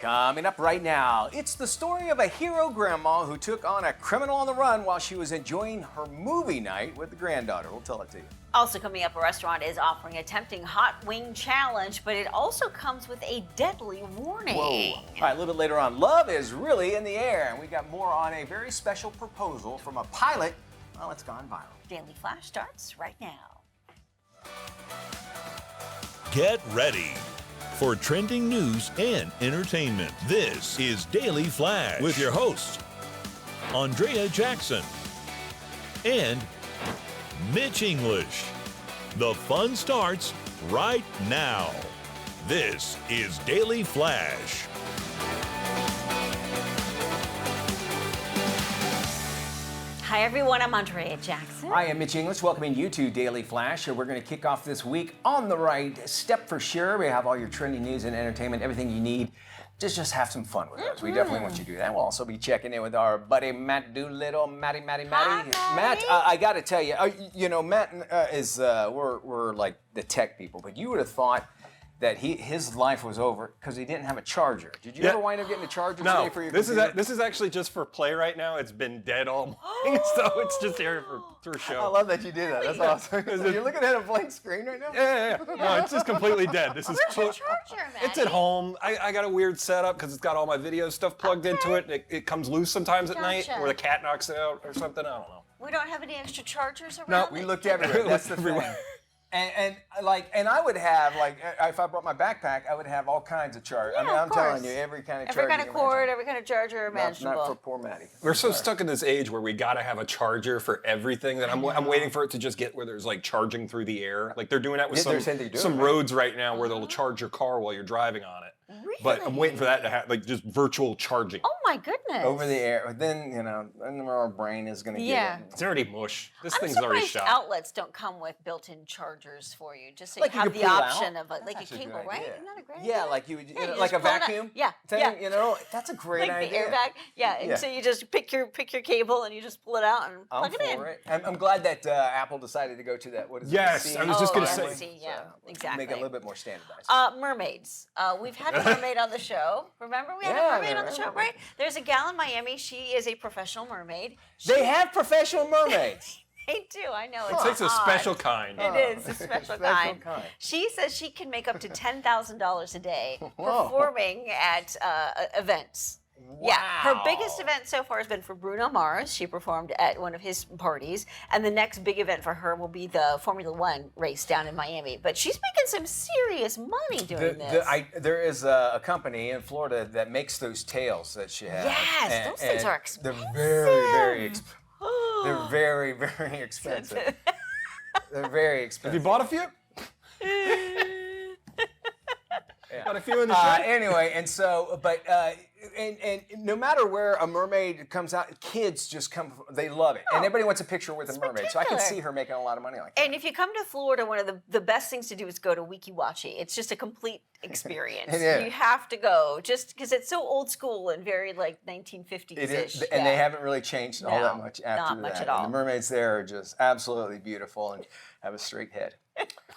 Coming up right now, it's the story of a hero grandma who took on a criminal on the run while she was enjoying her movie night with the granddaughter. We'll tell it to you. Also coming up, a restaurant is offering a tempting hot wing challenge, but it also comes with a deadly warning. Whoa. All right, a little bit later on, love is really in the air, and we got more on a very special proposal from a pilot. Well, it's gone viral. Daily Flash starts right now. Get ready for trending news and entertainment. This is Daily Flash with your hosts, Andrea Jackson and Mitch English. The fun starts right now. This is Daily Flash. Hi everyone, I'm Andrea Jackson. I am Mitch English, welcoming you to Daily Flash. We're going to kick off this week on the right step for sure. We have all your trending news and entertainment, everything you need. Just have some fun with us. We definitely want you to do that. We'll also be checking in with our buddy Matt Doolittle. Matty. Matt, I got to tell you, Matt is, we're like the tech people, but you would have thought that his life was over because he didn't have a charger. Did you ever wind up getting a charger today for your computer? This is actually just for play right now. It's been dead all morning, so it's just here for show. I love that you did that. That's awesome. You're looking at a blank screen right now? Yeah. No, it's just completely dead. This is Where's your charger, Maddie? It's at home. I got a weird setup because it's got all my video stuff plugged into it. It comes loose sometimes at night, or the cat knocks it out or something. I don't know. We don't have any extra chargers around? No, we looked everywhere. That's the thing. And I would have, if I brought my backpack, I would have all kinds of chargers. Yeah, I'm telling you, every kind of charger. Every kind of cord, every kind of charger imaginable. Not for poor Maddie. We're so stuck in this age where we gotta have a charger for everything that I'm waiting for it to just get where there's like charging through the air. Like they're doing that with some roads right now where they'll charge your car while you're driving on it. Really? But I'm waiting for that to have just virtual charging. Oh my goodness. Over the air. Then, then our brain is going to get it. It's already mush. This I'm thing's already surprised shot. outlets don't come with built-in chargers for you, just so Like you you have could the pull option out. of like a cable, right? Isn't that a great idea? Yeah, like you you like just a pull it out. vacuum Yeah, thing, yeah. That's a great like idea. the airbag. Yeah, and so you just pick your cable and you just pull it out and plug it in. It. I'm glad that Apple decided to go to that. What is Yes, it? I was just going to the say. C, yeah, exactly. Make it a little bit more standardized. Mermaids. We've had a mermaid on the show. Remember we had a mermaid on the show, right? There's a gal in Miami. She is a professional mermaid. They have professional mermaids. They do. I know. It takes a special kind. It is a special kind. She says she can make up to $10,000 a day performing at events. Wow. Yeah, her biggest event so far has been for Bruno Mars. She performed at one of his parties, and the next big event for her will be the Formula One race down in Miami. But she's making some serious money doing this. There is a company in Florida that makes those tails that she has. Yes, those things are expensive. They're very expensive. They're very, very expensive. They're very expensive. Have you bought a few? Got a few in the shed? Anyway, and so, but and no matter where a mermaid comes out, kids just come. They love it, and everybody wants a picture with a mermaid. ridiculous. So I can see her making a lot of money like that. And if you come to Florida, one of the best things to do is go to Weeki Wachee. It's just a complete experience. It is. You have to go, just because it's so old school and very like 1950s-ish. It is, and they haven't really changed all that much after not much that. at all. And the mermaids there are just absolutely beautiful and have a straight head.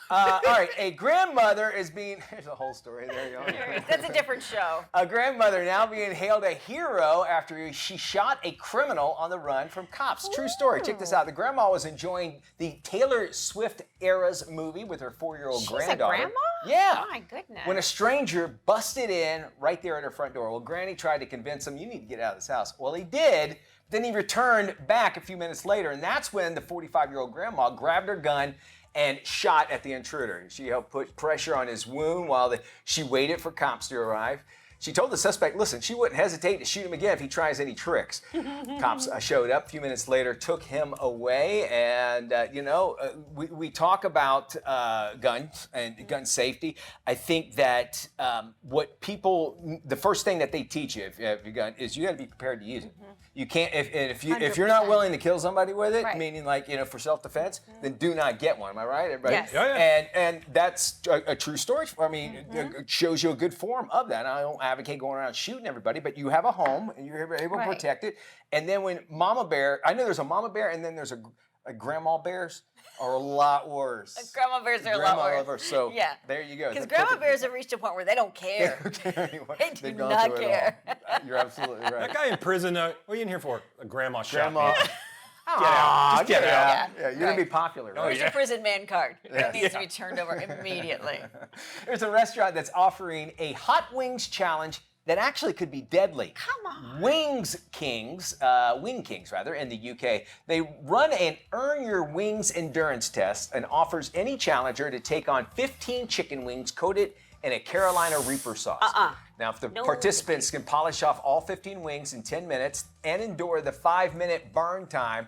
All right, a grandmother is being. Here's a whole story. There you go. That's a different show. A grandmother now being hailed a hero after she shot a criminal on the run from cops. True story. Check this out. The grandma was enjoying the Taylor Swift Eras movie with her 4-year-old granddaughter. She's a grandma? Yeah. My goodness. When a stranger busted in right there at her front door. Well, Granny tried to convince him, you need to get out of this house. Well, he did. Then he returned back a few minutes later, and that's when the 45-year-old grandma grabbed her gun and shot at the intruder. She helped put pressure on his wound while she waited for cops to arrive. She told the suspect, listen, she wouldn't hesitate to shoot him again if he tries any tricks. Cops showed up a few minutes later, took him away, and we talk about guns and gun safety. I think that the first thing that they teach you if you have a gun is you got to be prepared to use it. You can't if you're not willing to kill somebody with it, meaning for self-defense, then do not get one. Am I right, everybody? Yes. Yeah. And that's a true story. I mean, it shows you a good form of that. I don't advocate going around shooting everybody, but you have a home and you're able to protect it. And then when Mama Bear, I know there's a Mama Bear and then there's Grandma bears are a lot worse. Grandma bears are a lot worse. So there you go. Because grandma bears have reached a point where they don't care. They don't care anymore. They do They've gone not through it care. all. You're absolutely right. That guy in prison, what are you in here for? A grandma shot me. Get out. Just get out. Yeah, you're going to be popular. Right? Where's your prison man card? Yes. It needs to be turned over immediately. There's a restaurant that's offering a hot wings challenge that actually could be deadly. Come on. Wing Kings, in the UK, they run an Earn Your Wings endurance test and offers any challenger to take on 15 chicken wings coated in a Carolina Reaper sauce. Now, if the participants can polish off all 15 wings in 10 minutes and endure the 5-minute burn time,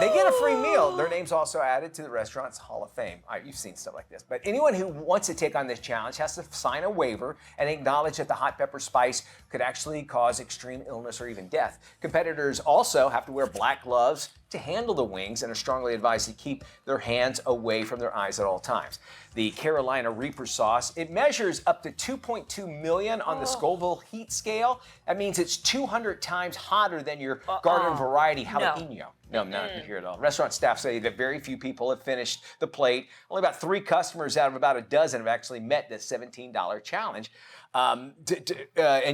they get a free meal. Their name's also added to the restaurant's Hall of Fame. All right, you've seen stuff like this. But anyone who wants to take on this challenge has to sign a waiver and acknowledge that the hot pepper spice could actually cause extreme illness or even death. Competitors also have to wear black gloves to handle the wings and are strongly advised to keep their hands away from their eyes at all times. The Carolina Reaper sauce, it measures up to 2.2 million on the Scoville heat scale. That means it's 200 times hotter than your garden variety jalapeno. No, I'm not here at all. Restaurant staff say that very few people have finished the plate. Only about 3 customers out of about a dozen have actually met the $17 challenge. And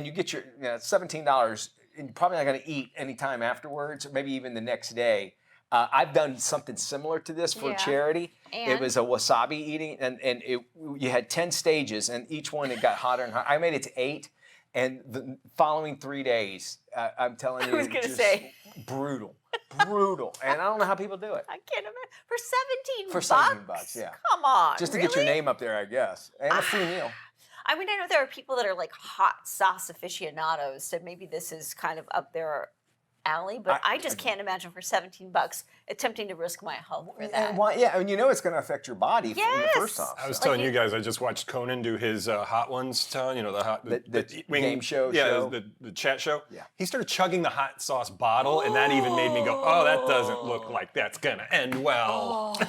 you get your $17, and you're probably not going to eat any time afterwards, or maybe even the next day. I've done something similar to this for charity. It was a wasabi eating, and you had 10 stages, and each one it got hotter and hotter. I made it to 8, and the following 3 days, I'm telling you, I was going to say. Brutal. And I don't know how people do it. I can't imagine. For 17 For 17 bucks, yeah. Come on. Just to get your name up there, I guess. And a free meal. I mean, I know there are people that are like hot sauce aficionados, so maybe this is kind of up their alley, but I just can't imagine for 17 bucks attempting to risk my health for that. And why, I mean, you know it's going to affect your body from the first off. I was telling you guys, I just watched Conan do his hot ones, the game show. The chat show. Yeah. He started chugging the hot sauce bottle, and that even made me go, oh, that doesn't look like that's going to end well.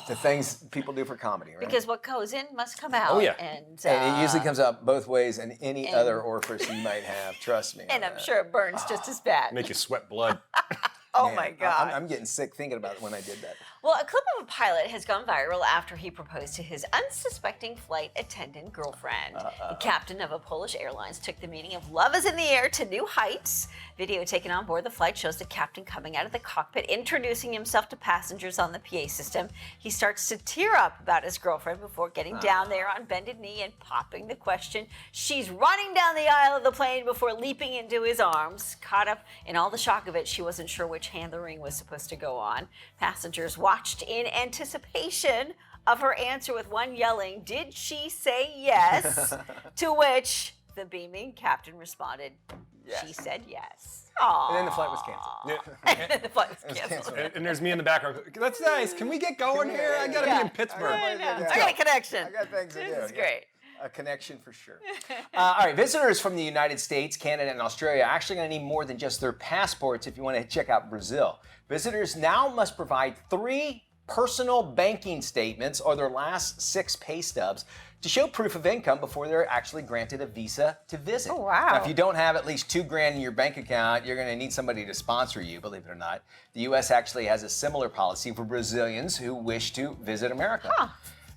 The things people do for comedy, right? Because what goes in must come out. Oh, yeah. And it usually comes out both ways in any other orifice you might have, trust me. And I'm sure it burns just as bad. Make you sweat blood. Oh, Man, my God. I'm getting sick thinking about it when I did that. Well, a clip of a pilot has gone viral after he proposed to his unsuspecting flight attendant girlfriend. The captain of a Polish airlines took the meaning of love is in the air to new heights. Video taken on board the flight shows the captain coming out of the cockpit, introducing himself to passengers on the PA system. He starts to tear up about his girlfriend before getting down there on bended knee and popping the question. She's running down the aisle of the plane before leaping into his arms. Caught up in all the shock of it, she wasn't sure which hand the ring was supposed to go on. Passengers watched in anticipation of her answer, with one yelling, "Did she say yes?" To which the beaming captain responded, "She said yes." Aww. And then the flight was canceled. And then the flight was canceled. And there's me in the background. That's nice. Can we get going here? I gotta be in Pittsburgh. I got a connection. I got things to do. This is great. A connection for sure. All right, visitors from the United States, Canada, and Australia are actually going to need more than just their passports if you want to check out Brazil. Visitors now must provide 3 personal banking statements or their last 6 pay stubs to show proof of income before they're actually granted a visa to visit. Oh, wow. Now, if you don't have at least $2,000 in your bank account, you're going to need somebody to sponsor you, believe it or not. The U.S. actually has a similar policy for Brazilians who wish to visit America.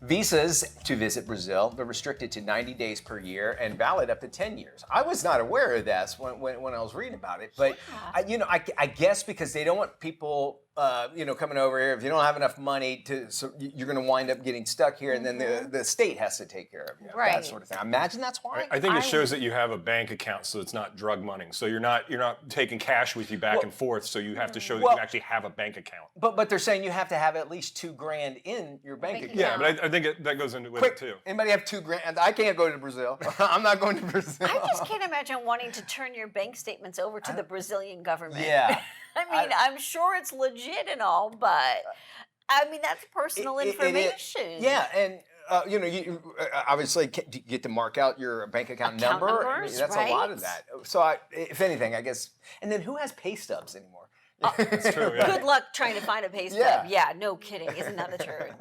Visas to visit Brazil, they're restricted to 90 days per year and valid up to 10 years. I was not aware of this when I was reading about it, but I guess because they don't want people coming over here. If you don't have enough money so you're going to wind up getting stuck here, and then the state has to take care of you. Right. That sort of thing. I imagine that's why. I think it shows that you have a bank account, so it's not drug money. So you're not taking cash with you back and forth. So you have to show that you actually have a bank account. But they're saying you have to have at least $2,000 in your bank account. Yeah, but I think that goes into it too. Anybody have $2,000? I can't go to Brazil. I'm not going to Brazil. I just can't imagine wanting to turn your bank statements over to the Brazilian government. Yeah. I mean, I'm sure it's legit and all, but I mean, that's personal information. Yeah, and you obviously get to mark out your bank account number. Numbers, that's right? A lot of that. So if anything, I guess. And then who has pay stubs anymore? That's true. Yeah. Good luck trying to find a pay stub. Yeah, no kidding. Isn't that the truth?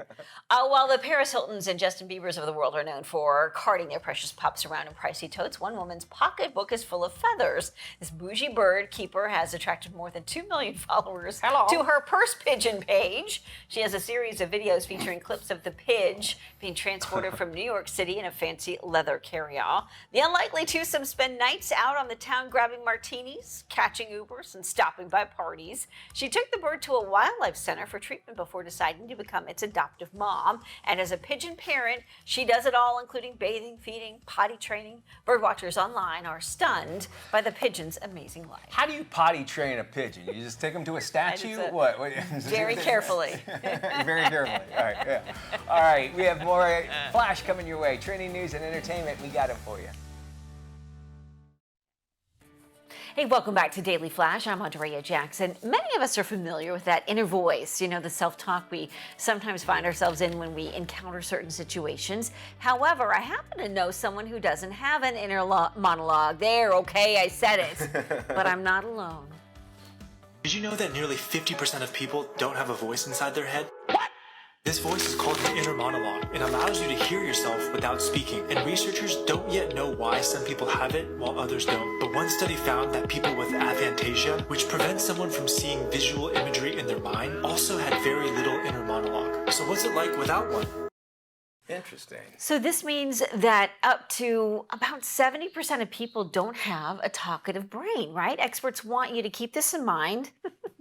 While the Paris Hiltons and Justin Biebers of the world are known for carting their precious pups around in pricey totes, one woman's pocketbook is full of feathers. This bougie bird keeper has attracted more than 2 million followers to her purse pigeon page. She has a series of videos featuring clips of the pidge being transported from New York City in a fancy leather carry-all. The unlikely twosome spend nights out on the town grabbing martinis, catching Ubers, and stopping by parties. She took the bird to a wildlife center for treatment before deciding to become its adoptive mom. And as a pigeon parent, she does it all, including bathing, feeding, potty training. Birdwatchers online are stunned by the pigeon's amazing life. How do you potty train a pigeon? You just take them to a statue? What? Very carefully. Very carefully. All right, yeah. All right, we have more Flash coming your way. Trending news and entertainment, we got it for you. Hey, welcome back to Daily Flash. I'm Andrea Jackson. Many of us are familiar with that inner voice, the self-talk we sometimes find ourselves in when we encounter certain situations. However, I happen to know someone who doesn't have an inner monologue. There, okay, I said it. But I'm not alone. Did you know that nearly 50% of people don't have a voice inside their head? What? This voice is called the inner monologue. It allows you to hear yourself without speaking, and researchers don't yet know why some people have it while others don't. But one study found that people with aphantasia, which prevents someone from seeing visual imagery in their mind, also had very little inner monologue. So what's it like without one? Interesting. So this means that up to about 70% of people don't have a talkative brain, right? Experts want you to keep this in mind.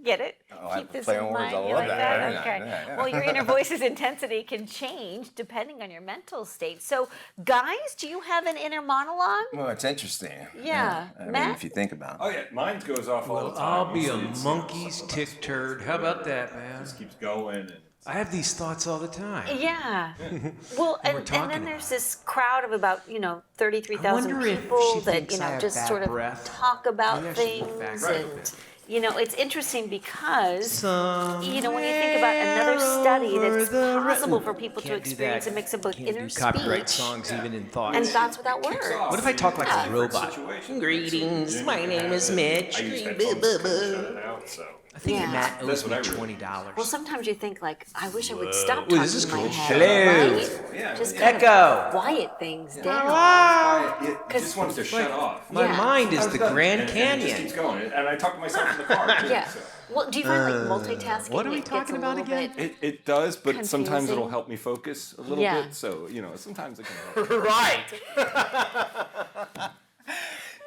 Get it? Keep this in mind. I You love like that. that? Okay. Yeah. Well, your inner voice's intensity can change depending on your mental state. So, guys, do you have an inner monologue? Well, it's interesting. Yeah. I mean, Matt? if you think about it. Oh yeah, mine goes off all the time. I'll be a It's, monkey's tick turd. How about that, man? just keeps going. And I have these thoughts all the time. Yeah. Well, and talking then about there's this crowd of about, 33,000 I wonder if people she that, thinks I have just bad sort of breath. talk about Maybe I should go things. fact check And, that. it's interesting because, when you think about another study that it's possible for people to Can't do experience that. a mix of both Can't inner do copyright speech songs even in thoughts. and thoughts without words. What if I talk like a robot? Greetings, my name is Mitch. I use headphones to shut it out, so. I think Yeah. Matt owes me That's what I really- $20. Well, sometimes you think I wish I would stop Ooh, talking this is in my cool. head. Hello. Right? Yeah, Just yeah. kind Echo. of quiet things down. It just wants to shut off. My Yeah. mind is the Grand And it just Canyon. keeps going. And I talk to myself in the car. Too, Yeah. so. Well, do you find multitasking? what are we it gets talking a about little again? bit- It does, but sometimes Confusing. it'll help me focus a little Yeah. bit. So, sometimes it can help. Right.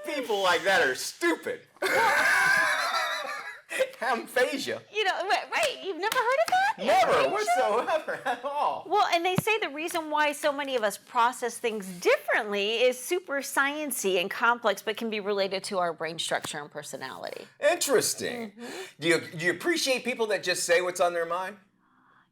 People like that are stupid. Aphasia. Right? You've never heard of that? Never Aphasia? whatsoever at all. Well, and they say the reason why so many of us process things differently is super sciencey and complex, but can be related to our brain structure and personality. Interesting. Do you appreciate people that just say what's on their mind?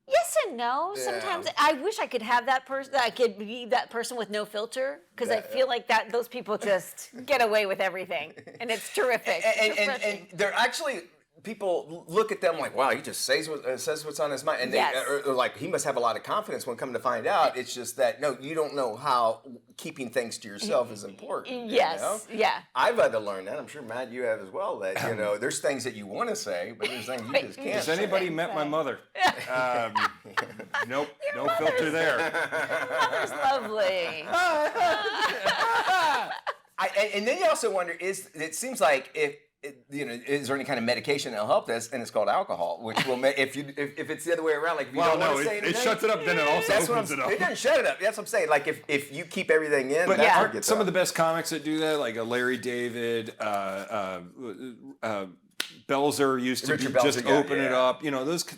Yes and no. Sometimes I wish I could have that person. I could be that person with no filter because I feel like those people just get away with everything, and it's terrific. It's And refreshing. they're actually, people look at them like, wow, he just says what's on his mind. And Yes. or like, he must have a lot of confidence when come to find out. It's just that, no, you don't know how keeping things to yourself is important. Yes, yeah. I've had to learn that. I'm sure, Matt, you have as well, that, there's things that you want to say, but there's things you just can't Has say. anybody met my mother? Nope, no filter there. Mother's lovely. And then you also wonder, it seems like is there any kind of medication that'll help this? And it's called alcohol, which will make if it's the other way around, like if you Well, don't want no, to say it anything, shuts it up, then it also that's what opens it up. It doesn't shut it up. That's what I'm saying. Like if you keep everything in, But that's aren't what gets some up. of the best comics that do that, like a Larry David, Belzer used to Richard just Belzer, yeah, open it yeah. up.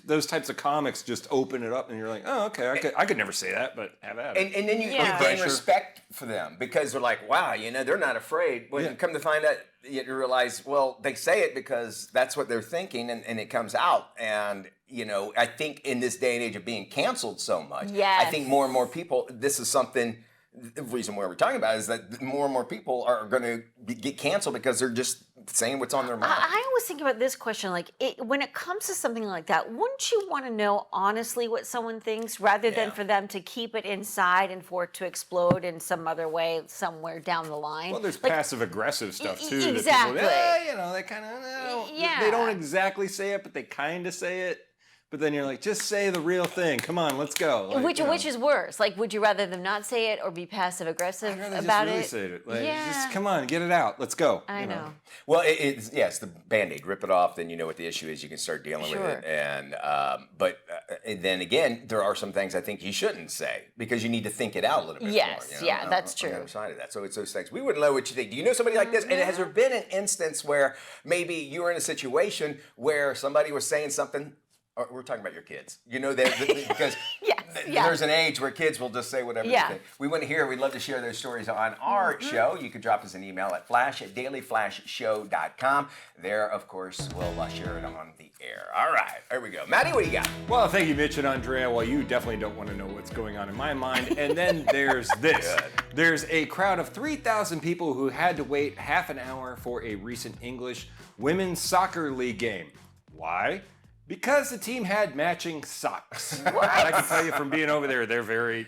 Those types of comics just open it up, and you're like, oh, okay, I could never say that, but have at it. And then you gain Pressure. respect for them because they're like, wow, they're not afraid. When you come to find out, you realize, well, they say it because that's what they're thinking, and it comes out. And I think in this day and age of being canceled so much, Yes. I think more and more people. This is something. The reason why we're talking about it is that more and more people are going to get canceled because they're just saying what's on their mind. I always think about this question, like, when it comes to something like that, wouldn't you want to know honestly what someone thinks rather than for them to keep it inside and for it to explode in some other way somewhere down the line? Well, there's passive-aggressive stuff, too. Exactly. That people, they kind of, they don't exactly say it, but they kind of say it. But then you're like, just say the real thing. Come on, let's go. Like, which is worse? Like, would you rather them not say it or be passive aggressive about it? Just really say it. Like, just come on, get it out. Let's go. I know. Well, it's the Band-Aid. Rip it off, then you know what the issue is. You can start dealing with it. And but then again, there are some things I think you shouldn't say because you need to think it out a little bit more. That's true. On the other side of that. So it's those things. We wouldn't know what you think. Do you know somebody like this? And has there been an instance where maybe you were in a situation where somebody was saying something? We're talking about your kids. You know that because there's an age where kids will just say whatever they think. We want to hear. We'd love to share those stories on our show. You could drop us an email at flash@dailyflashshow.com. There, of course, we'll share it on the air. All right, there we go. Maddie, what do you got? Well, thank you, Mitch and Andrea. Well, you definitely don't want to know what's going on in my mind. And then there's this. There's a crowd of 3,000 people who had to wait half an hour for a recent English women's soccer league game. Why? Because the team had matching socks. I can tell you from being over there, they're very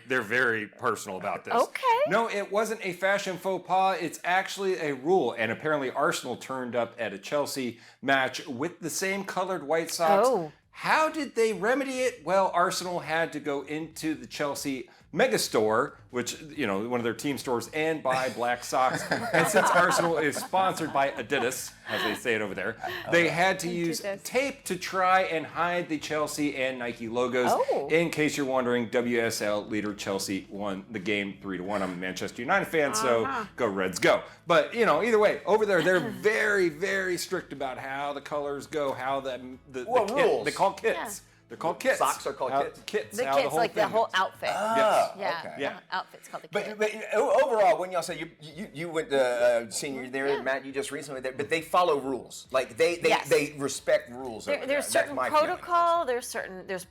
personal about this. Okay. No, it wasn't a fashion faux pas. It's actually a rule. And apparently Arsenal turned up at a Chelsea match with the same colored white socks. Oh. How did they remedy it? Well, Arsenal had to go into the Chelsea Megastore, which, one of their team stores, and buy black socks. And since Arsenal is sponsored by Adidas, as they say it over there, they had to use tape to try and hide the Chelsea and Nike logos. Oh. In case you're wondering, WSL leader Chelsea won the game 3-1. I'm a Manchester United fan, so go Reds, go. But, either way, over there, they're very, very strict about how the colors go, how the kit, they call kits. Yeah. They're called kits. Socks are called kits? Kits. The kits, like the whole outfit. Yeah. Outfit's called the kit. But overall, when y'all say you went to senior there, Matt, you just recently there, but they follow rules. Like they respect rules. There's certain protocol. There's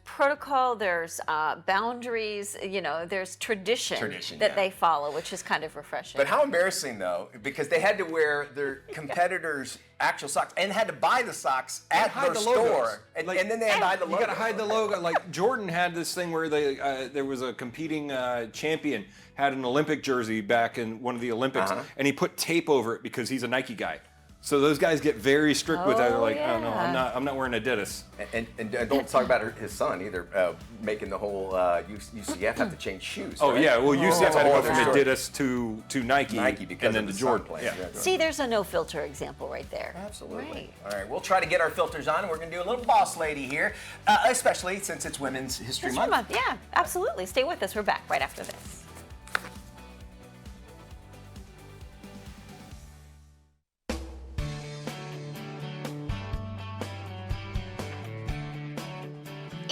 protocol. There's boundaries. There's tradition that they follow, which is kind of refreshing. But how embarrassing though, because they had to wear their competitors' actual socks and had to buy the socks at their store, and then they had to hide the logo. You got to hide the logo. Like Jordan had this thing where there was a competing champion had an Olympic jersey back in one of the Olympics, and he put tape over it because he's a Nike guy. So those guys get very strict with that. They're like, oh no, I'm not wearing Adidas. And don't talk about his son either, making the whole UCF have to change shoes. Oh right? yeah, well UCF had to go from Adidas to Nike because and then to Jordan. See, there's a no filter example right there. Absolutely. Right. All right, we'll try to get our filters on. We're going to do a little boss lady here, especially since it's Women's History Month. Yeah, absolutely. Stay with us. We're back right after this.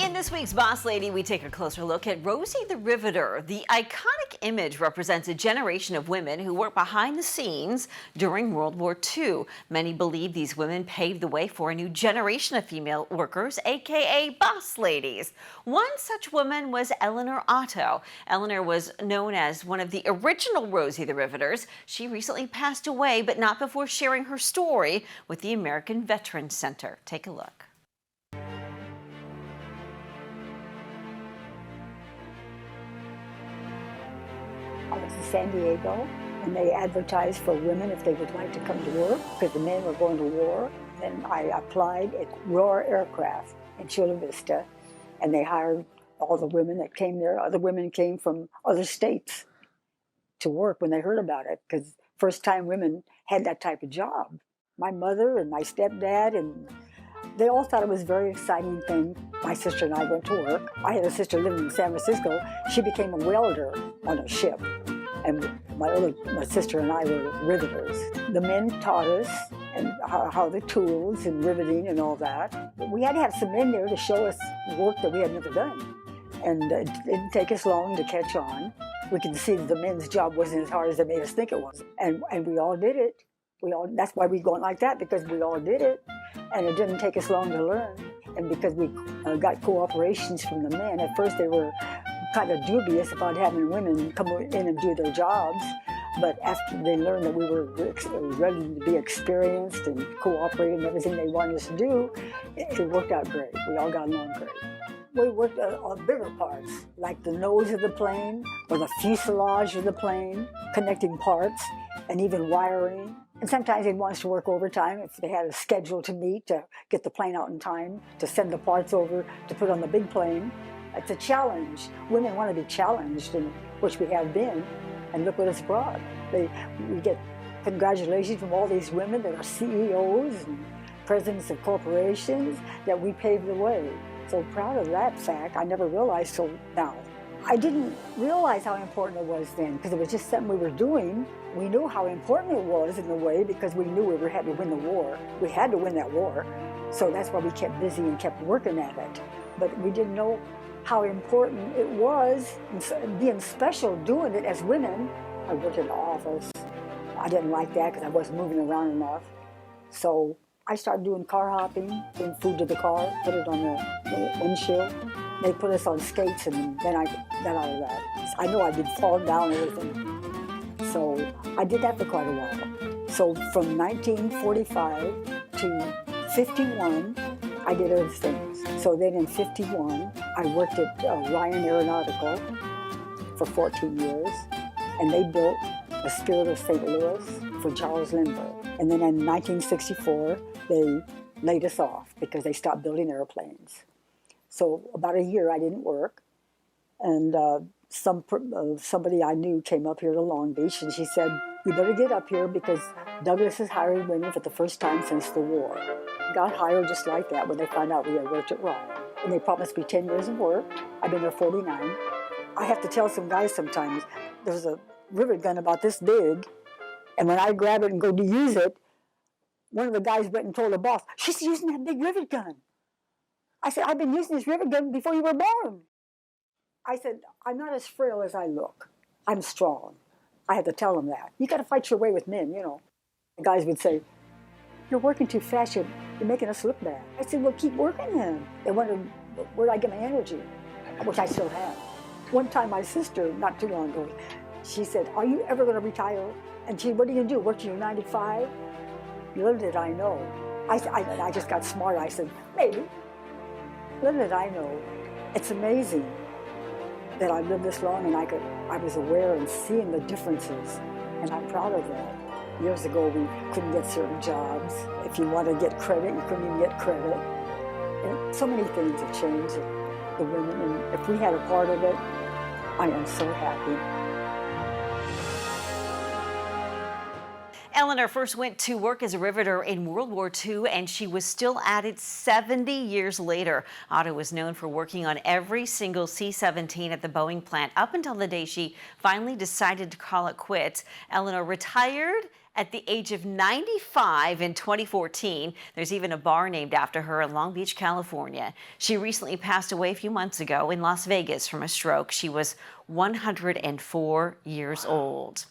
In this week's Boss Lady, we take a closer look at Rosie the Riveter. The iconic image represents a generation of women who worked behind the scenes during World War II. Many believe these women paved the way for a new generation of female workers, aka boss ladies. One such woman was Eleanor Otto. Eleanor was known as one of the original Rosie the Riveters. She recently passed away, but not before sharing her story with the American Veterans Center. Take a look. I was in San Diego, and they advertised for women if they would like to come to work, because the men were going to war. Then I applied at Roar Aircraft in Chula Vista, and they hired all the women that came there. Other women came from other states to work when they heard about it, because first time women had that type of job. My mother and my stepdad, and they all thought it was a very exciting thing. My sister and I went to work. I had a sister living in San Francisco. She became a welder on a ship. And my sister and I were riveters. The men taught us and how the tools and riveting and all that. We had to have some men there to show us work that we had never done. And it didn't take us long to catch on. We could see that the men's job wasn't as hard as they made us think it was. And we all did it. That's why we go on like that, because we all did it. And it didn't take us long to learn. And because we got cooperations from the men, at first they were kind of dubious about having women come in and do their jobs. But after they learned that we were ready to be experienced and cooperate in everything they wanted us to do, it worked out great. We all got along great. We worked on bigger parts, like the nose of the plane or the fuselage of the plane, connecting parts and even wiring. And sometimes they'd want us to work overtime if they had a schedule to meet to get the plane out in time, to send the parts over to put on the big plane. It's a challenge. Women want to be challenged, and which we have been, and look what it's brought. We get congratulations from all these women that are CEOs and presidents of corporations that we paved the way. So proud of that fact. I never realized till now. I didn't realize how important it was then, because it was just something we were doing. We knew how important it was in a way because we knew we had to win the war. We had to win that war. So that's why we kept busy and kept working at it. But we didn't know how important it was, and being special doing it as women. I worked in the office. I didn't like that because I wasn't moving around enough. So I started doing car hopping, bring food to the car, put it on the windshield. They put us on skates, and then I got out of that. I know I did fall down and everything. So I did that for quite a while. So from 1945 to 51, I did other things. So then in 51, I worked at Ryan Aeronautical for 14 years, and they built the Spirit of St. Louis for Charles Lindbergh. And then in 1964, they laid us off because they stopped building airplanes. So about a year I didn't work, and somebody I knew came up here to Long Beach, and she said, "You better get up here because Douglas is hiring women for the first time since the war." Got hired just like that when they found out we had worked at Ryan. And they promised me 10 years of work. I've been there 49. I have to tell some guys sometimes, there's a rivet gun about this big, and when I grab it and go to use it, one of the guys went and told the boss, "She's using that big rivet gun." I said, "I've been using this rivet gun before you were born." I said, "I'm not as frail as I look. I'm strong." I had to tell them that. You got to fight your way with men, you know. The guys would say, "You're working too fast. You're making us look bad." I said, "Well, keep working then." They wondered, where do I get my energy? Which I still have. One time, my sister, not too long ago, she said, "Are you ever going to retire?" And she, "What are you going to do? Work till you're 95? Little did I know. I just got smart. I said, "Maybe." Little did I know. It's amazing that I lived this long and I was aware and seeing the differences. And I'm proud of that. Years ago, we couldn't get certain jobs. If you wanted to get credit, you couldn't even get credit. And so many things have changed, the women, and if we had a part of it, I am so happy. Eleanor first went to work as a riveter in World War II, and she was still at it 70 years later. Otto was known for working on every single C-17 at the Boeing plant up until the day she finally decided to call it quits. Eleanor retired at the age of 95 in 2014. There's even a bar named after her in Long Beach, California. She recently passed away a few months ago in Las Vegas from a stroke. She was 104 years old.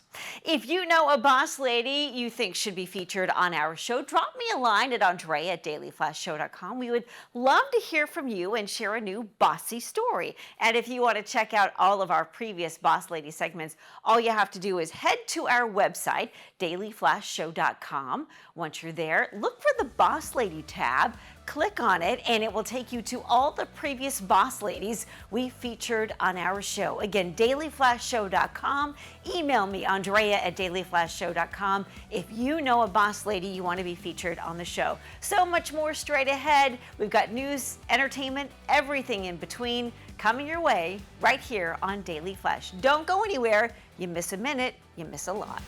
If you know a boss lady you think should be featured on our show, drop me a line at Andrea at dailyflashshow.com. We would love to hear from you and share a new bossy story. And if you want to check out all of our previous Boss Lady segments, all you have to do is head to our website, dailyflashshow.com. Once you're there, look for the Boss Lady tab. Click on it, and it will take you to all the previous boss ladies we featured on our show. Again, dailyflashshow.com. Email me, Andrea at dailyflashshow.com, if you know a boss lady you want to be featured on the show. So much more straight ahead. We've got news, entertainment, everything in between coming your way right here on Daily Flash. Don't go anywhere. You miss a minute, you miss a lot.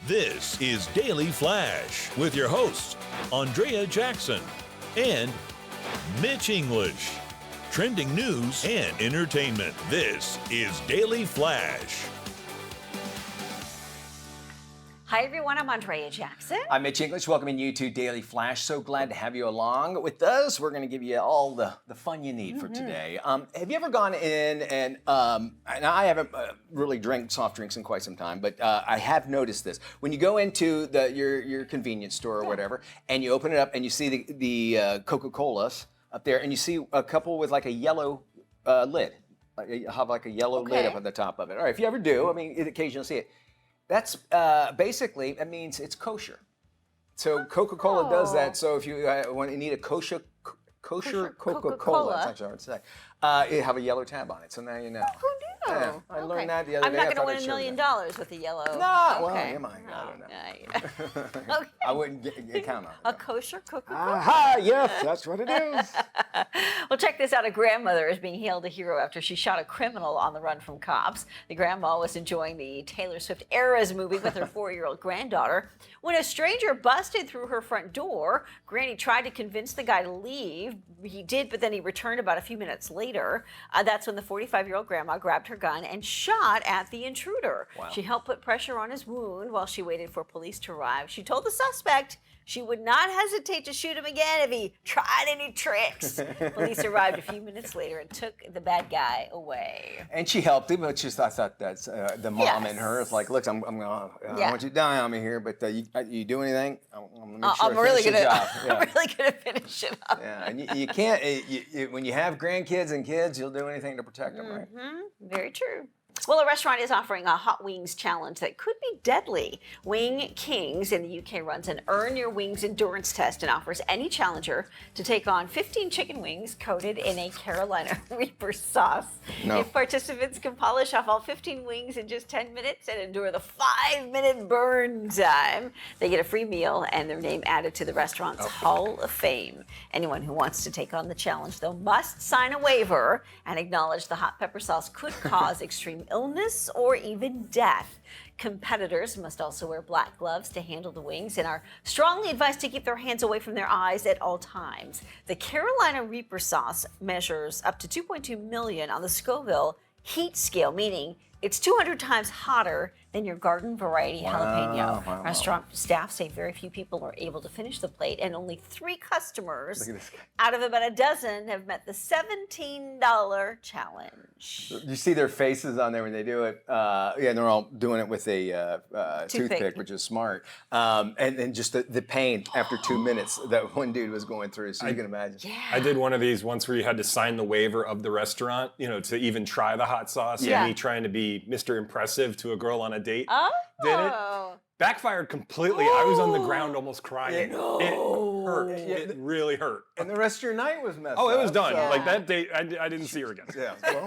This is Daily Flash with your hosts, Andrea Jackson and Mitch English. Trending news and entertainment. This is Daily Flash. Hi, everyone. I'm Andrea Jackson. I'm Mitch English, welcoming you to Daily Flash. So glad to have you along with us. We're going to give you all the fun you need for today. Have you ever gone in and I haven't really drank soft drinks in quite some time, but I have noticed this. When you go into your convenience store or whatever, and you open it up and you see the Coca-Colas up there, and you see a couple with like a yellow lid. have like a yellow lid Okay. up on the top of it. All right, if you ever do, I mean, occasionally see it. That's basically, it means it's kosher. So Coca-Cola does that. So if you want, you need a kosher Coca-Cola, Coca-Cola. that's actually hard to say. You have a yellow tab on it, so now you know. Who knew? Yeah, I learned that the other I'm day. not I going to thought win I'd $1 share million that. with a yellow. No, well, Okay. am I? I don't know. Yeah. Okay. I wouldn't count on it. A kosher Coca-Cola. Aha, yes, that's what it is. Well, check this out. A grandmother is being hailed a hero after she shot a criminal on the run from cops. The grandma was enjoying the Taylor Swift Eras movie with her 4-year-old granddaughter when a stranger busted through her front door. Granny tried to convince the guy to leave. He did, but then he returned about a few minutes later. That's when the 45-year-old grandma grabbed her gun and shot at the intruder. Wow. She helped put pressure on his wound while she waited for police to arrive. She told the suspect she would not hesitate to shoot him again if he tried any tricks. Police arrived a few minutes later and took the bad guy away. And she helped him, which is, I thought that's the mom in her. It's like, look, I want you to die on me here, but you do anything? I'm gonna make sure I'm I really finish the gonna, job. Yeah. I'm really gonna finish it up. Yeah, and you can't, when you have grandkids and kids, you'll do anything to protect them, right? Very true. Well, a restaurant is offering a hot wings challenge that could be deadly. Wing Kings in the UK runs an Earn Your Wings endurance test and offers any challenger to take on 15 chicken wings coated in a Carolina Reaper sauce. No. If participants can polish off all 15 wings in just 10 minutes and endure the 5-minute burn time, they get a free meal and their name added to the restaurant's Hall of Fame. Anyone who wants to take on the challenge, though, must sign a waiver and acknowledge the hot pepper sauce could cause extreme illness or even death. Competitors must also wear black gloves to handle the wings and are strongly advised to keep their hands away from their eyes at all times. The Carolina Reaper sauce measures up to 2.2 million on the Scoville heat scale, meaning it's 200 times hotter than your garden variety jalapeno. Wow. Restaurant staff say very few people are able to finish the plate, and only 3 customers Look at this guy. out of about a dozen have met the $17 challenge. You see their faces on there when they do it. Yeah, and they're all doing it with a toothpick, which is smart. And then just the pain after 2 minutes that one dude was going through, so you can imagine. Yeah. I did one of these once where you had to sign the waiver of the restaurant, to even try the hot sauce. Yeah. And me trying to be Mr. Impressive to a girl on a date. Oh. Did it? Backfired completely. I was on the ground almost crying. No. It hurt. It really hurt. And the rest of your night was messed up. Oh, it was done. so- Like that date, I didn't see her again. Yeah, well,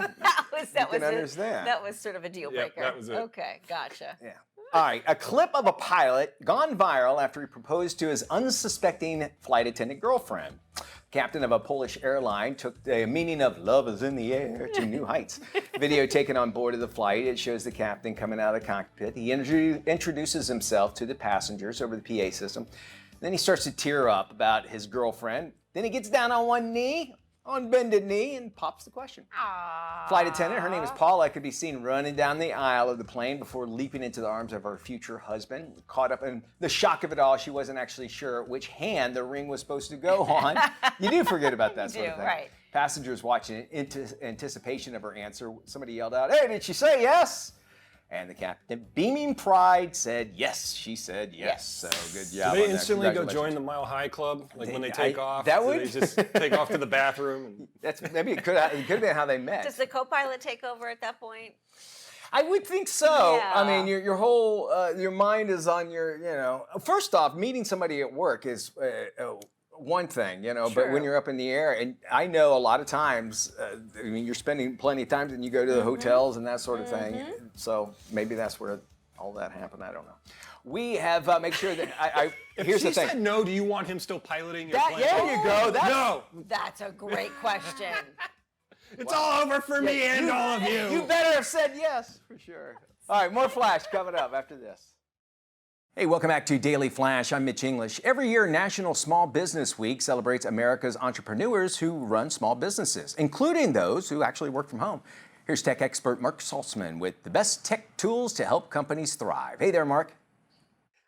That can understand. That was sort of a deal Yeah, breaker. that was it. Okay, gotcha. yeah. All right, a clip of a pilot gone viral after he proposed to his unsuspecting flight attendant girlfriend. Captain of a Polish airline took the meaning of love is in the air to new heights. Video taken on board of the flight. It shows the captain coming out of the cockpit. He introduces himself to the passengers over the PA system. Then he starts to tear up about his girlfriend. Then he gets down on one knee, on bended knee, and pops the question. Flight attendant, her name is Paula, could be seen running down the aisle of the plane before leaping into the arms of her future husband. Caught up in the shock of it all, she wasn't actually sure which hand the ring was supposed to go on. You do forget about that sort of thing. Right. Passengers watching in anticipation of her answer. Somebody yelled out, "Hey, did she say yes?" And the captain, beaming pride, said yes. She said yes. So good job. Do they on that. instantly go Congratulations. join the Mile High Club? Like when they take off? that do would- they just take off to the bathroom? And... That's maybe it could have been how they met. Does the co-pilot take over at that point? I would think so. Yeah. I mean, your whole your mind is on your. First off, meeting somebody at work is one thing, but when True. you're up in the air, and I know a lot of times, I mean, you're spending plenty of time, and you go to the hotels and that sort of thing. So maybe that's where all that happened. I don't know. We have make sure that here's the She thing. said no. Do you want him still piloting your That, plane? there you go. That's, No. That's a great question. It's all over for me and all of you. You better have said yes for sure. All right, more Flash coming up after this. Hey, welcome back to Daily Flash. I'm Mitch English. Every year, National Small Business Week celebrates America's entrepreneurs who run small businesses, including those who actually work from home. Here's tech expert Mark Saltzman with the best tech tools to help companies thrive. Hey there, Mark.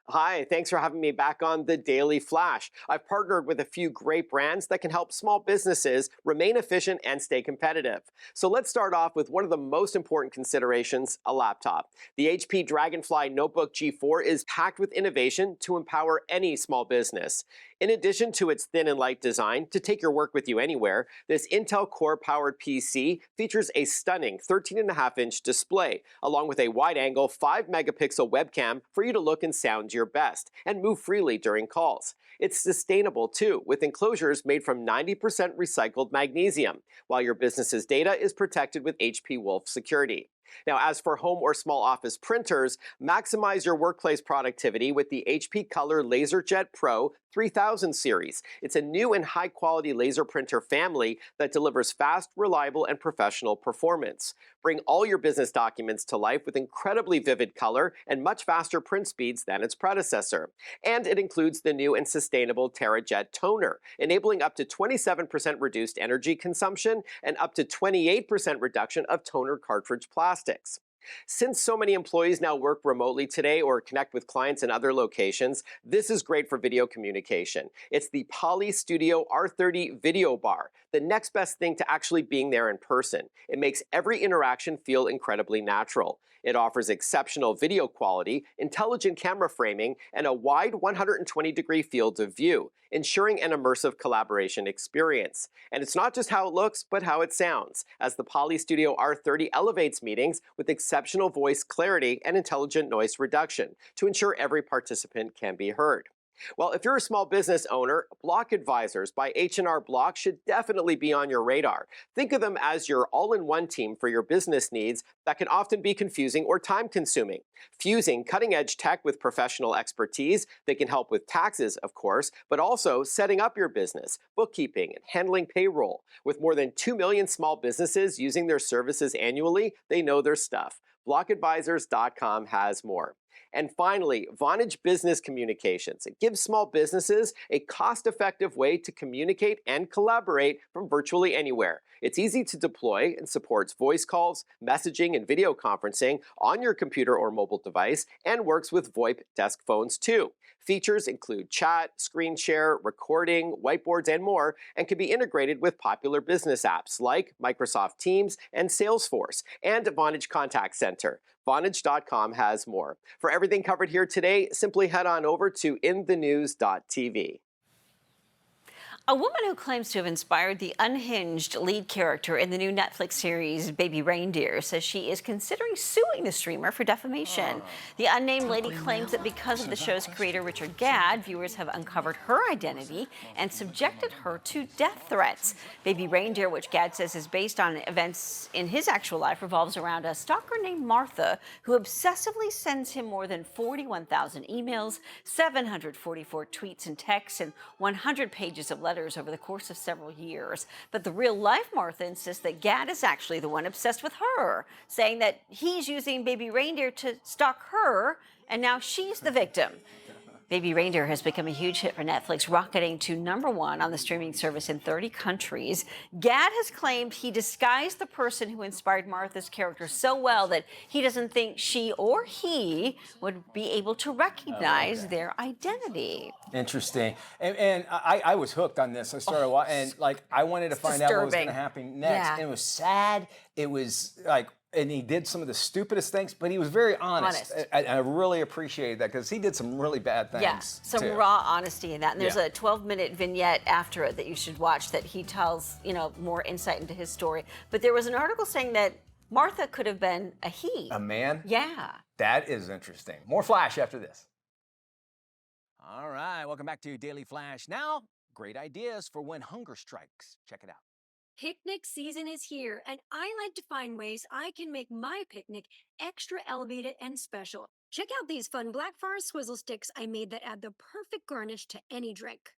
Hi, thanks for having me back on the Daily Flash. I've partnered with a few great brands that can help small businesses remain efficient and stay competitive. So let's start off with one of the most important considerations, a laptop. The HP Dragonfly Notebook G4 is packed with innovation to empower any small business. In addition to its thin and light design to take your work with you anywhere, this Intel Core-powered PC features a stunning 13.5-inch display, along with a wide-angle 5-megapixel webcam for you to look and sound your best, and move freely during calls. It's sustainable too, with enclosures made from 90% recycled magnesium, while your business's data is protected with HP Wolf security. Now, as for home or small office printers, maximize your workplace productivity with the HP Color LaserJet Pro 3000 series. It's a new and high-quality laser printer family that delivers fast, reliable, and professional performance. Bring all your business documents to life with incredibly vivid color and much faster print speeds than its predecessor. And it includes the new and sustainable TerraJet toner, enabling up to 27% reduced energy consumption and up to 28% reduction of toner cartridge plastics. Since so many employees now work remotely today or connect with clients in other locations, this is great for video communication. It's the Poly Studio R30 Video Bar, the next best thing to actually being there in person. It makes every interaction feel incredibly natural. It offers exceptional video quality, intelligent camera framing, and a wide 120-degree field of view, ensuring an immersive collaboration experience. And it's not just how it looks, but how it sounds, as the Poly Studio R30 elevates meetings with exceptional voice clarity and intelligent noise reduction to ensure every participant can be heard. Well, if you're a small business owner, Block Advisors by H&R Block should definitely be on your radar. Think of them as your all-in-one team for your business needs that can often be confusing or time-consuming. Fusing cutting-edge tech with professional expertise, they can help with taxes, of course, but also setting up your business, bookkeeping, and handling payroll. With more than 2 million small businesses using their services annually, they know their stuff. BlockAdvisors.com has more. And finally, Vonage Business Communications. It gives small businesses a cost-effective way to communicate and collaborate from virtually anywhere. It's easy to deploy and supports voice calls, messaging, and video conferencing on your computer or mobile device, and works with VoIP desk phones too. Features include chat, screen share, recording, whiteboards, and more, and can be integrated with popular business apps like Microsoft Teams and Salesforce, and Vonage Contact Center. Vonage.com has more. For everything covered here today, simply head on over to inthenews.tv. A woman who claims to have inspired the unhinged lead character in the new Netflix series Baby Reindeer says she is considering suing the streamer for defamation. The unnamed lady claims that because of the show's creator Richard Gadd, viewers have uncovered her identity and subjected her to death threats. Baby Reindeer, which Gadd says is based on events in his actual life, revolves around a stalker named Martha who obsessively sends him more than 41,000 emails, 744 tweets and texts, and 100 pages of letters over the course of several years. But the real-life Martha insists that Gadd is actually the one obsessed with her, saying that he's using Baby Reindeer to stalk her, and now she's the victim. Baby Reindeer has become a huge hit for Netflix, rocketing to #1 on the streaming service in 30 countries. Gadd has claimed he disguised the person who inspired Martha's character so well that he doesn't think she or he would be able to recognize their identity. Interesting. And I was hooked on this. I started watching, and like I wanted to find out what was going to happen next. Yeah. And it was sad. It was like, and he did some of the stupidest things, but he was very honest. I really appreciated that because he did some really bad things. Yeah, some too. raw honesty in that. And there's a 12-minute vignette after it that you should watch that he tells, more insight into his story. But there was an article saying that Martha could have been a he. A man? Yeah. That is interesting. More Flash after this. All right, welcome back to Daily Flash. Now, great ideas for when hunger strikes. Check it out. Picnic season is here, and I like to find ways I can make my picnic extra elevated and special. Check out these fun Black Forest Swizzle Sticks I made that add the perfect garnish to any drink.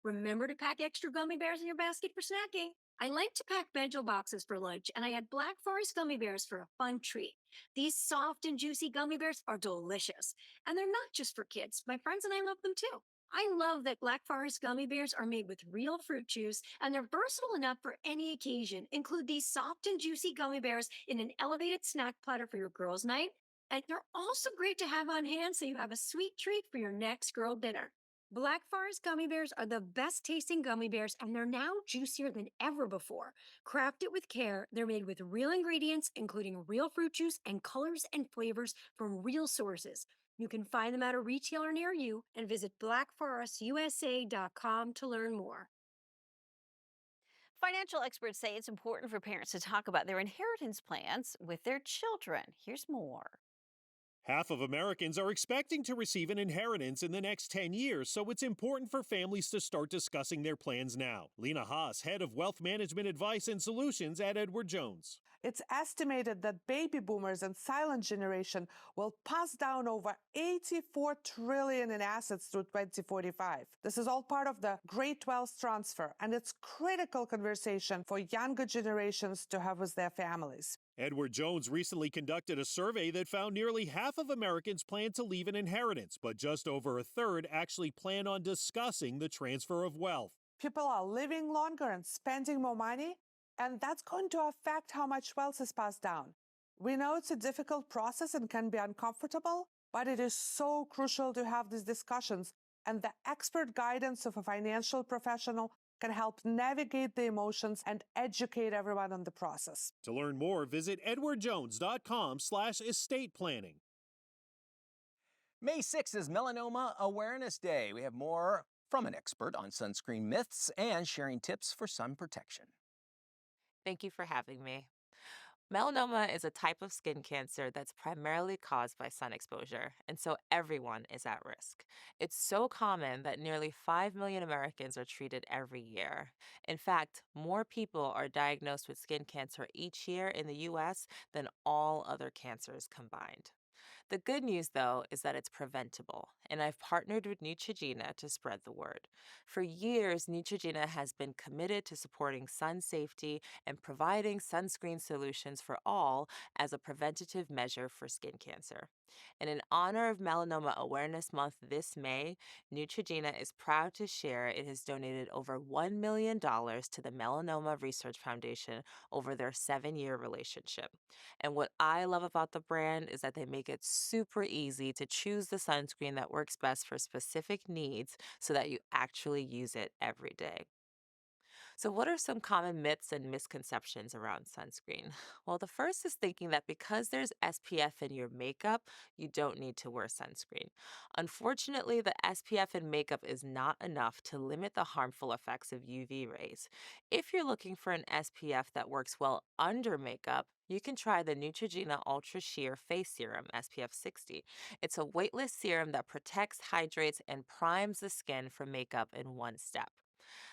Remember to pack extra gummy bears in your basket for snacking. I like to pack bento boxes for lunch, and I add Black Forest gummy bears for a fun treat. These soft and juicy gummy bears are delicious, and they're not just for kids. My friends and I love them too. I love that Black Forest gummy bears are made with real fruit juice, and they're versatile enough for any occasion. Include these soft and juicy gummy bears in an elevated snack platter for your girls' night, and they're also great to have on hand so you have a sweet treat for your next girl dinner. Black Forest gummy bears are the best tasting gummy bears, and they're now juicier than ever before. Crafted with care, they're made with real ingredients, including real fruit juice and colors and flavors from real sources. You can find them at a retailer near you and visit blackforestusa.com to learn more. Financial experts say it's important for parents to talk about their inheritance plans with their children. Here's more. Half of Americans are expecting to receive an inheritance in the next 10 years, so it's important for families to start discussing their plans now. Lena Haas, head of wealth management advice and solutions at Edward Jones. It's estimated that baby boomers and silent generation will pass down over $84 trillion in assets through 2045. This is all part of the Great Wealth Transfer, and it's critical conversation for younger generations to have with their families. Edward Jones recently conducted a survey that found nearly half of Americans plan to leave an inheritance, but just over a third actually plan on discussing the transfer of wealth. People are living longer and spending more money, and that's going to affect how much wealth is passed down. We know it's a difficult process and can be uncomfortable, but it is so crucial to have these discussions, and the expert guidance of a financial professional can help navigate the emotions and educate everyone on the process. To learn more, visit edwardjones.com/estate planning. May 6th is Melanoma Awareness Day. We have more from an expert on sunscreen myths and sharing tips for sun protection. Thank you for having me. Melanoma is a type of skin cancer that's primarily caused by sun exposure, and so everyone is at risk. It's so common that nearly 5 million Americans are treated every year. In fact, more people are diagnosed with skin cancer each year in the U.S. than all other cancers combined. The good news, though, is that it's preventable, and I've partnered with Neutrogena to spread the word. For years, Neutrogena has been committed to supporting sun safety and providing sunscreen solutions for all as a preventative measure for skin cancer. And in honor of Melanoma Awareness Month this May, Neutrogena is proud to share it has donated over $1 million to the Melanoma Research Foundation over their 7-year relationship. And what I love about the brand is that they make it super easy to choose the sunscreen that works best for specific needs so that you actually use it every day. So, what are some common myths and misconceptions around sunscreen? Well, the first is thinking that because there's SPF in your makeup, you don't need to wear sunscreen. Unfortunately, the SPF in makeup is not enough to limit the harmful effects of UV rays. If you're looking for an SPF that works well under makeup, you can try the Neutrogena Ultra Sheer Face Serum SPF 60. It's a weightless serum that protects, hydrates, and primes the skin for makeup in one step.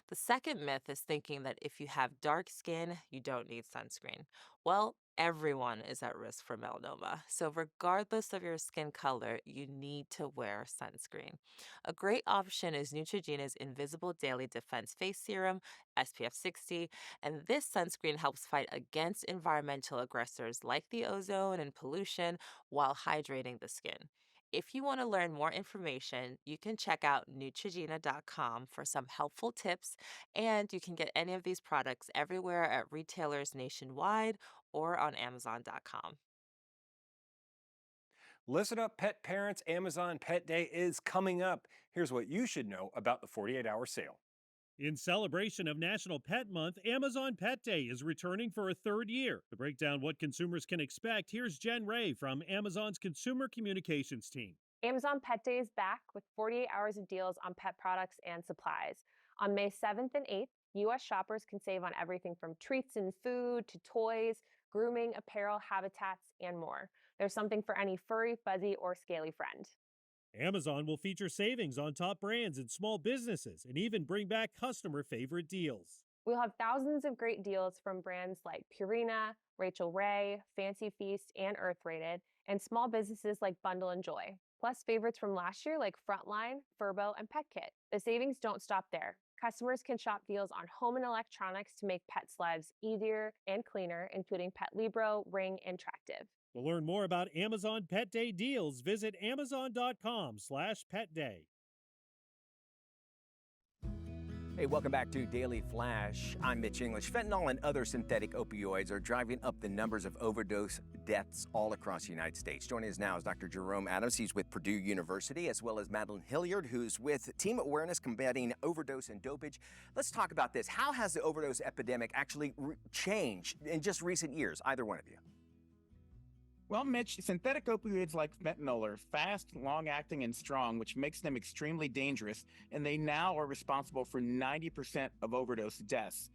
The second myth is thinking that if you have dark skin, you don't need sunscreen. Well, everyone is at risk for melanoma, so regardless of your skin color, you need to wear sunscreen. A great option is Neutrogena's Invisible Daily Defense Face Serum, SPF 60, and this sunscreen helps fight against environmental aggressors like the ozone and pollution while hydrating the skin. If you want to learn more information, you can check out Neutrogena.com for some helpful tips, and you can get any of these products everywhere at retailers nationwide or on Amazon.com. Listen up, pet parents. Amazon Pet Day is coming up. Here's what you should know about the 48-hour sale. In celebration of National Pet Month, Amazon Pet Day is returning for a third year. To break down what consumers can expect, here's Jen Ray from Amazon's Consumer Communications team. Amazon Pet Day is back with 48 hours of deals on pet products and supplies. On May 7th and 8th, U.S. shoppers can save on everything from treats and food to toys, grooming, apparel, habitats, and more. There's something for any furry, fuzzy, or scaly friend. Amazon will feature savings on top brands and small businesses and even bring back customer favorite deals. We'll have thousands of great deals from brands like Purina, Rachel Ray, Fancy Feast, and Earth Rated, and small businesses like Bundle and Joy. Plus favorites from last year like Frontline, Furbo, and Pet Kit. The savings don't stop there. Customers can shop deals on home and electronics to make pets' lives easier and cleaner, including Pet Libro, Ring, and Tractive. To learn more about Amazon Pet Day deals, visit amazon.com/petday. Hey, welcome back to Daily Flash. I'm Mitch English. Fentanyl and other synthetic opioids are driving up the numbers of overdose deaths all across the United States. Joining us now is Dr. Jerome Adams. He's with Purdue University, as well as Madeline Hilliard, who's with Team Awareness Combating Overdose and Dopage. Let's talk about this. How has the overdose epidemic actually changed in just recent years, either one of you? Well, Mitch, synthetic opioids like fentanyl are fast, long-acting, and strong, which makes them extremely dangerous, and they now are responsible for 90% of overdose deaths.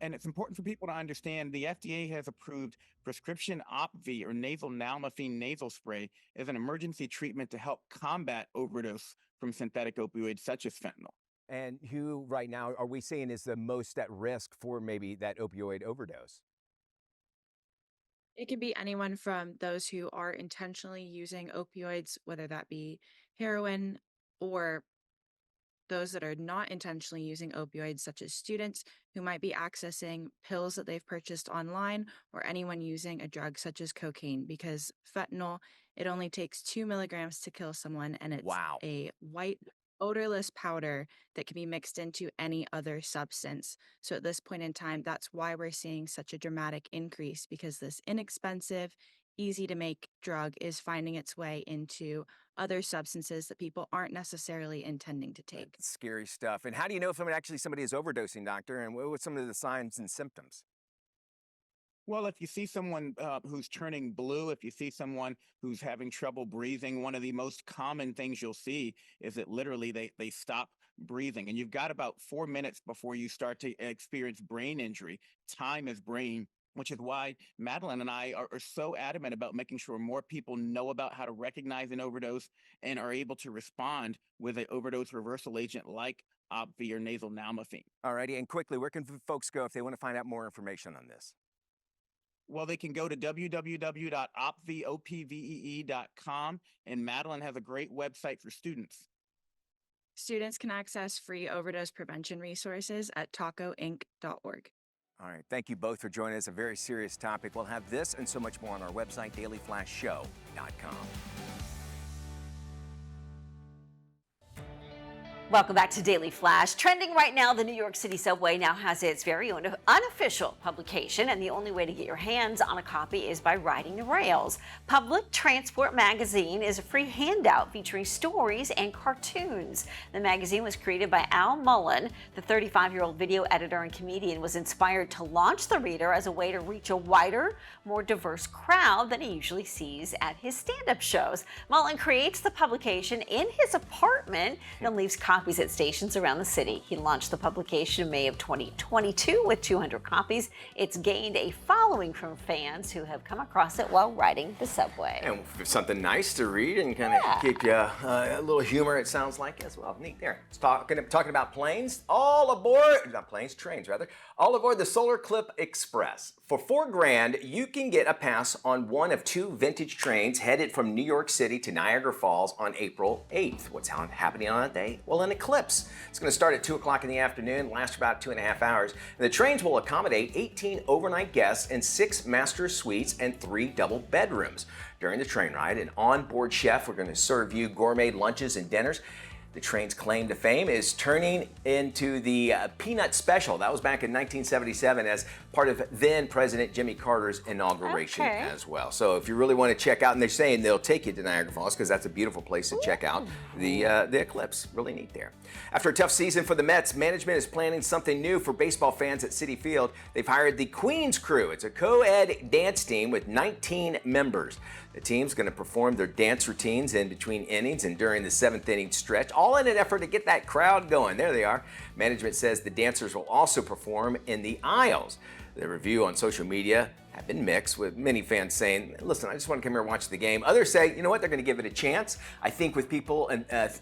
And it's important for people to understand the FDA has approved prescription Opvee or nasal nalmefene nasal spray as an emergency treatment to help combat overdose from synthetic opioids such as fentanyl. And who right now are we seeing is the most at risk for maybe that opioid overdose? It could be anyone from those who are intentionally using opioids, whether that be heroin, or those that are not intentionally using opioids, such as students who might be accessing pills that they've purchased online, or anyone using a drug such as cocaine, because fentanyl, it only takes 2 milligrams to kill someone, and it's Wow. a white, odorless powder that can be mixed into any other substance. So at this point in time, that's why we're seeing such a dramatic increase, because this inexpensive, easy to make drug is finding its way into other substances that people aren't necessarily intending to take. Scary stuff. And how do you know if somebody is overdosing, doctor? And what's some of the signs and symptoms? Well, if you see someone who's turning blue, if you see someone who's having trouble breathing, one of the most common things you'll see is that literally they stop breathing. And you've got about 4 minutes before you start to experience brain injury. Time is brain, which is why Madeline and I are so adamant about making sure more people know about how to recognize an overdose and are able to respond with an overdose reversal agent like Opvee or nasal nalmefene. Alrighty, and quickly, where can folks go if they want to find out more information on this? Well, they can go to www.opvee.com, and Madeline has a great website for students. Students can access free overdose prevention resources at tacoinc.org. All right, thank you both for joining us. A very serious topic. We'll have this and so much more on our website, dailyflashshow.com. Welcome back to Daily Flash. Trending right now, the New York City subway now has its very own unofficial publication, and the only way to get your hands on a copy is by riding the rails. Public Transport Magazine is a free handout featuring stories and cartoons. The magazine was created by Al Mullen. The 35-year-old video editor and comedian was inspired to launch the reader as a way to reach a wider, more diverse crowd than he usually sees at his stand-up shows. Mullen creates the publication in his apartment and leaves copies at stations around the city. He launched the publication in May of 2022 with 200 copies. It's gained a following from fans who have come across it while riding the subway. And something nice to read and kind of keep you a little humor, it sounds like, as well. Neat there. It's talking about planes. All aboard, not planes, trains rather. All aboard the Solar Clip Express. For $4,000, you can get a pass on one of two vintage trains headed from New York City to Niagara Falls on April 8th. What's happening on that day? Well, an eclipse. It's going to start at 2 o'clock in the afternoon, last about 2.5 hours. And the trains will accommodate 18 overnight guests in 6 master suites and 3 double bedrooms. During the train ride, an onboard chef will going to serve you gourmet lunches and dinners. The train's claim to fame is turning into the Peanut Special. That was back in 1977 as part of then President Jimmy Carter's inauguration as well. So if you really want to check out, and they're saying they'll take you to Niagara Falls because that's a beautiful place to check out the eclipse. Really neat there. After a tough season for the Mets, management is planning something new for baseball fans at Citi Field. They've hired the Queen's Crew. It's a co-ed dance team with 19 members. The team's going to perform their dance routines in between innings and during the 7th inning stretch, all in an effort to get that crowd going. There they are. Management says the dancers will also perform in the aisles. The review on social media have been mixed, with many fans saying, listen, I just want to come here and watch the game. Others say, you know what, they're going to give it a chance. I think with people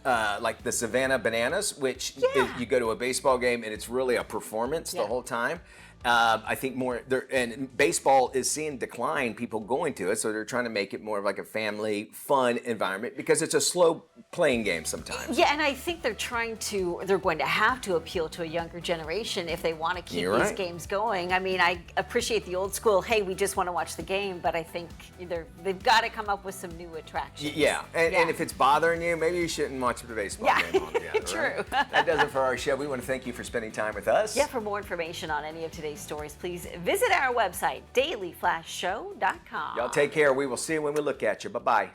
like the Savannah Bananas, which is, you go to a baseball game and it's really a performance the whole time. I think more there, and baseball is seeing decline, people going to it, so they're trying to make it more of like a family fun environment because it's a slow playing game sometimes. Yeah, and I think they're going to have to appeal to a younger generation if they want to keep these games going. I mean, I appreciate the old school, hey, we just want to watch the game, but I think they've got to come up with some new attractions. Yeah, and if it's bothering you, maybe you shouldn't watch the baseball game altogether. True. Right? That does it for our show. We want to thank you for spending time with us. Yeah, for more information on any of today's stories, please visit our website, dailyflashshow.com. Y'all take care. We will see you when we look at you. Bye-bye.